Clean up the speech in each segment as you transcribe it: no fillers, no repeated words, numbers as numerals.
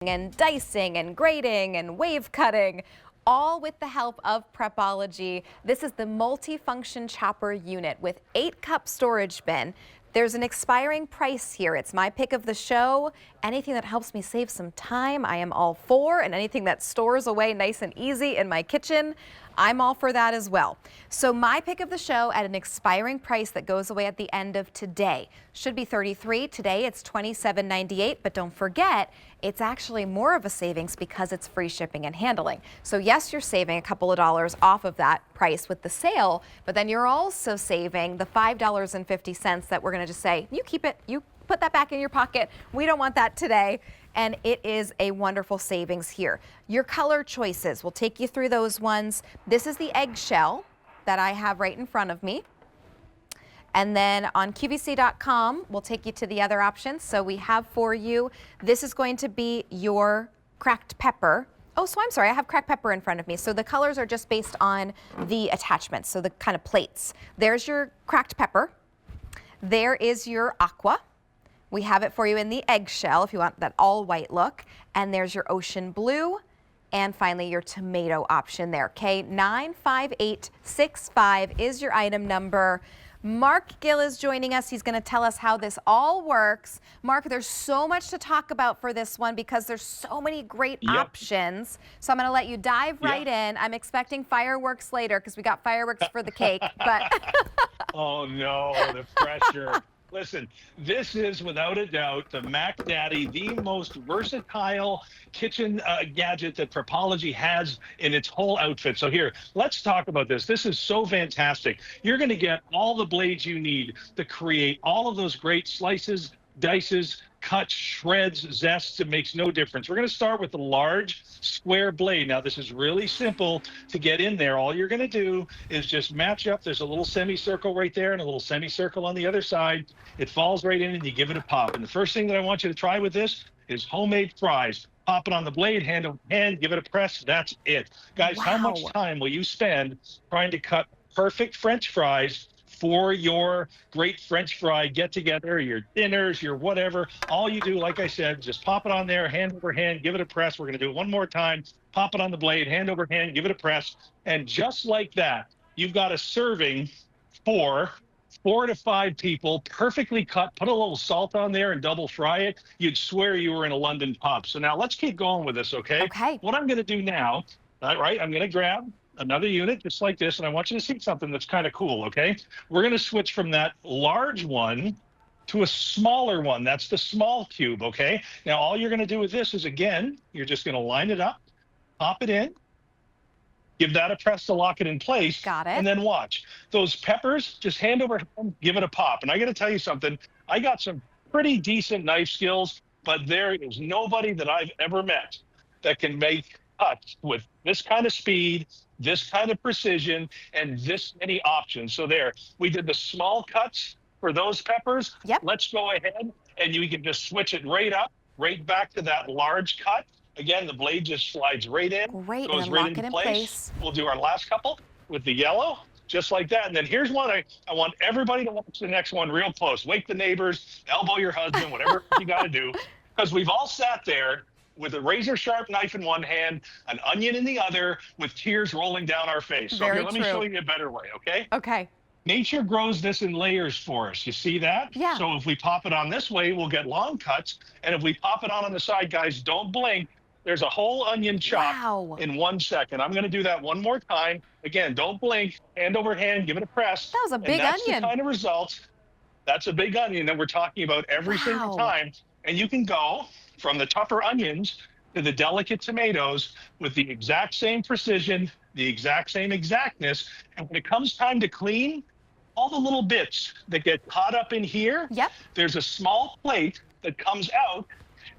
and dicing and grating and wave cutting, all with the help of Prepology. This is the multifunction chopper unit with 8-cup storage bin. There's an expiring price here. It's my pick of the show. Anything that helps me save some time, I am all for, and anything that stores away nice and easy in my kitchen, I'm all for that as well. So my pick of the show at an expiring price that goes away at the end of today. Should be $33. Today it's $27.98, but don't forget, it's actually more of a savings because it's free shipping and handling. So yes, you're saving a couple of dollars off of that price with the sale, but then you're also saving the $5.50 that we're going to just say, you keep it, you put that back in your pocket. We don't want that today. And it is a wonderful savings here. Your color choices, we'll take you through those ones. This is the eggshell that I have right in front of me. And then on QVC.com, we'll take you to the other options. So we have for you, this is going to be your cracked pepper. Oh, so I'm sorry, I have cracked pepper in front of me. So the colors are just based on the attachments, so the kind of plates. There's your cracked pepper. There is your aqua. We have it for you in the eggshell if you want that all white look. And there's your ocean blue. And finally, your tomato option there. K95865 is your item number. Mark Gill is joining us. He's going to tell us how this all works. Mark, there's so much to talk about for this one because there's so many great options. So I'm going to let you dive right in. I'm expecting fireworks later because we got fireworks for the cake. But oh no, the pressure. Listen, this is without a doubt the Mac Daddy, the most versatile kitchen gadget that Prepology has in its whole outfit. So here, let's talk about this. This is so fantastic. You're going to get all the blades you need to create all of those great slices, dices, cuts, shreds, zests. It makes no difference. We're going to start with the large square blade. Now, this is really simple to get in there. All you're going to do is just match up. There's a little semicircle right there and a little semicircle on the other side. It falls right in and you give it a pop. And the first thing that I want you to try with this is homemade fries. Pop it on the blade, hand over hand, give it a press. That's it. Guys, how much time will you spend trying to cut perfect French fries for your great French fry get-together, your dinners, your whatever? All you do, like I said, just pop it on there, hand over hand, give it a press. We're going to do it one more time. Pop it on the blade, hand over hand, give it a press. And just like that, you've got a serving for 4 to 5 people, perfectly cut. Put a little salt on there and double fry it. You'd swear you were in a London pub. So now let's keep going with this, okay? Okay. What I'm going to do now, all right, I'm going to grab another unit just like this, and I want you to see something that's kind of cool, okay? We're going to switch from that large one to a smaller one. That's the small cube, okay? Now, all you're going to do with this is, again, you're just going to line it up, pop it in, give that a press to lock it in place. Got it. And then watch. Those peppers, just hand over hand, give it a pop. And I got to tell you something, I got some pretty decent knife skills, but there is nobody that I've ever met that can make cuts with this kind of speed, this kind of precision, and this many options. So there, we did the small cuts for those peppers. Yep. Let's go ahead and you can just switch it right up, right back to that large cut. Again, the blade just slides right in, great, goes and right lock it in place. We'll do our last couple with the yellow, just like that. And then here's one I want everybody to watch the next one real close. Wake the neighbors, elbow your husband, whatever you got to do, because we've all sat there with a razor sharp knife in one hand, an onion in the other, with tears rolling down our face. So here, let me show you a better way, okay? Okay. Nature grows this in layers for us. You see that? Yeah. So if we pop it on this way, we'll get long cuts. And if we pop it on the side, guys, don't blink. There's a whole onion chop in 1 second. I'm going to do that one more time. Again, don't blink. Hand over hand, give it a press. That was a big onion. That's the kind of results. That's a big onion that we're talking about every single time. And you can go from the tougher onions to the delicate tomatoes with the exact same precision, the exact same exactness. And when it comes time to clean, all the little bits that get caught up in here, there's a small plate that comes out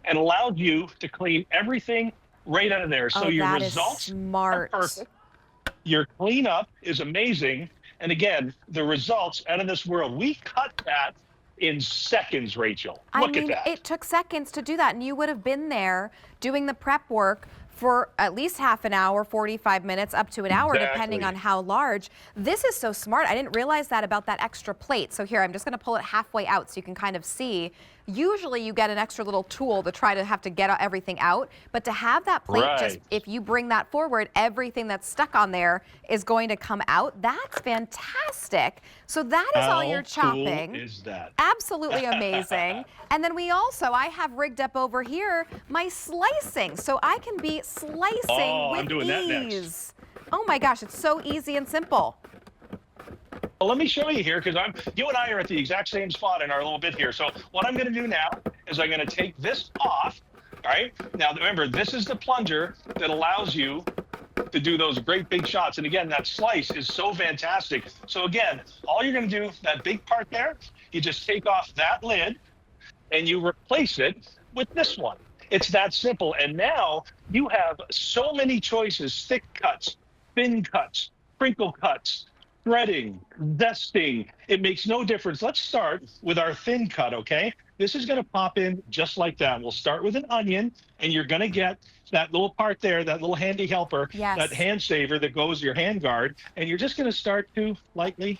and allows you to clean everything right out of there. So your results are perfect. Your cleanup is amazing. And again, the results out of this world. We cut that in seconds, Rachel. Look at that. It took seconds to do that, and you would have been there doing the prep work for at least half an hour, 45 minutes, up to an hour, depending on how large. This is so smart. I didn't realize that about that extra plate. So here, I'm just going to pull it halfway out so you can kind of see. Usually you get an extra little tool to try to have to get everything out, but to have that plate, just Right. if you bring that forward, everything that's stuck on there is going to come out. That's fantastic. So that is all your How cool chopping. is that? Absolutely amazing. And then I have rigged up over here my slicing, so I can be slicing Oh, with I'm doing that next. ease. Oh my gosh, it's so easy and simple. Well, let me show you here, because you and I are at the exact same spot in our little bit here. So what I'm going to do now is I'm going to take this off. All right. Now, remember, this is the plunger that allows you to do those great big shots. And again, that slice is so fantastic. So again, all you're going to do, that big part there, you just take off that lid and you replace it with this one. It's that simple. And now you have so many choices: thick cuts, thin cuts, crinkle cuts, threading, zesting. It makes no difference. Let's start with our thin cut, okay? This is going to pop in just like that. We'll start with an onion, and you're going to get that little part there, that little handy helper, Yes. that hand saver that goes your hand guard, and you're just going to start to lightly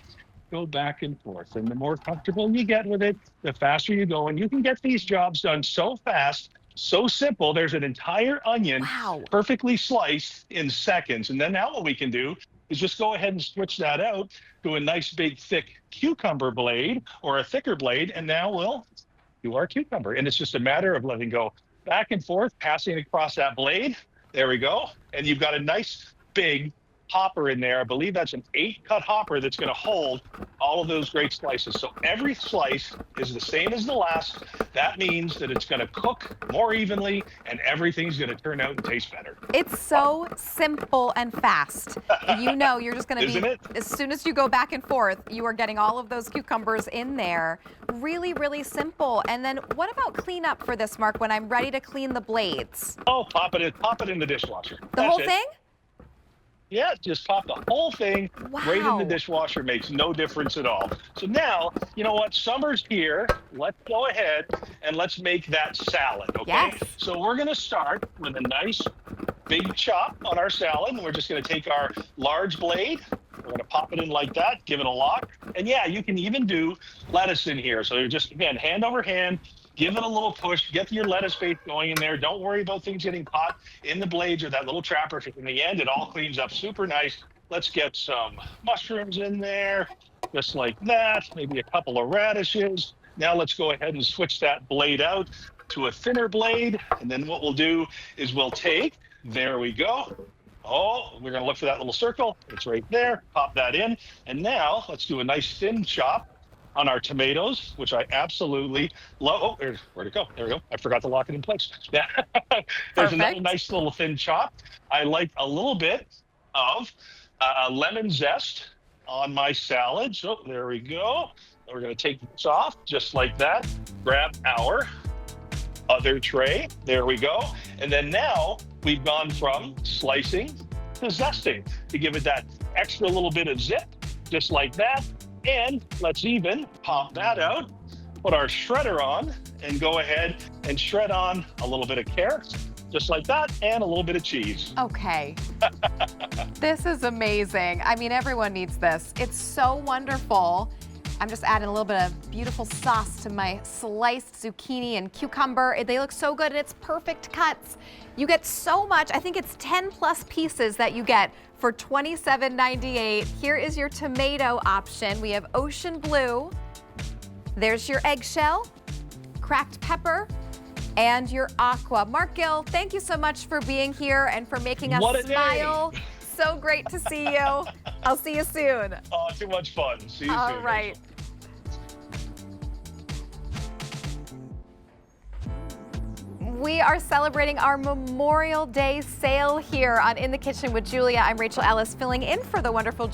go back and forth. And the more comfortable you get with it, the faster you go. And you can get these jobs done so fast, so simple. There's an entire onion Wow. perfectly sliced in seconds. And then now what we can do is just go ahead and switch that out to a nice big thick cucumber blade or a thicker blade. And now we'll do our cucumber. And it's just a matter of letting go back and forth, passing across that blade. There we go. And you've got a nice big hopper in there. I believe that's an 8-cut hopper that's going to hold all of those great slices. So every slice is the same as the last. That means that it's going to cook more evenly and everything's going to turn out and taste better. It's so simple and fast. You know, you're just going to Isn't be, it? as soon as you go back and forth, you are getting all of those cucumbers in there. Really, really simple. And then what about cleanup for this, Mark, when I'm ready to clean the blades? Oh, pop it in the dishwasher. The That's whole it. thing? Yeah, just pop the whole thing right in Wow. the dishwasher. Makes no difference at all. So now, you know what? Summer's here. Let's go ahead and let's make that salad, okay? Yes. So we're going to start with a nice big chop on our salad. And we're just going to take our large blade. We're going to pop it in like that, give it a lock. And yeah, you can even do lettuce in here. So you're just, again, hand over hand. Give it a little push, get your lettuce base going in there. Don't worry about things getting caught in the blades or that little trapper. In the end, it all cleans up super nice. Let's get some mushrooms in there, just like that. Maybe a couple of radishes. Now let's go ahead and switch that blade out to a thinner blade. And then what we'll do is we'll take, there we go. Oh, we're gonna look for that little circle. It's right there, pop that in. And now let's do a nice thin chop on our tomatoes, which I absolutely love. Oh, where'd it go? There we go. I forgot to lock it in place. Yeah. There's another Perfect. nice little thin chop. I like a little bit of lemon zest on my salad. So there we go. We're going to take this off just like that. Grab our other tray. There we go. And then now we've gone from slicing to zesting to give it that extra little bit of zip, just like that. And let's even pop that out, put our shredder on, and go ahead and shred on a little bit of carrots, just like that, and a little bit of cheese. Okay. This is amazing. I mean, everyone needs this. It's so wonderful. I'm just adding a little bit of beautiful sauce to my sliced zucchini and cucumber. They look so good, and it's perfect cuts. You get so much. I think it's 10 plus pieces that you get for $27.98. Here is your tomato option. We have ocean blue. There's your eggshell, cracked pepper, and your aqua. Mark Gill, thank you so much for being here and for making us What a day. smile. So great to see you. I'll see you soon. Oh, too much fun. See you soon. All right. Rachel. We are celebrating our Memorial Day sale here on In the Kitchen with Julia. I'm Rachel Ellis, filling in for the wonderful Julia.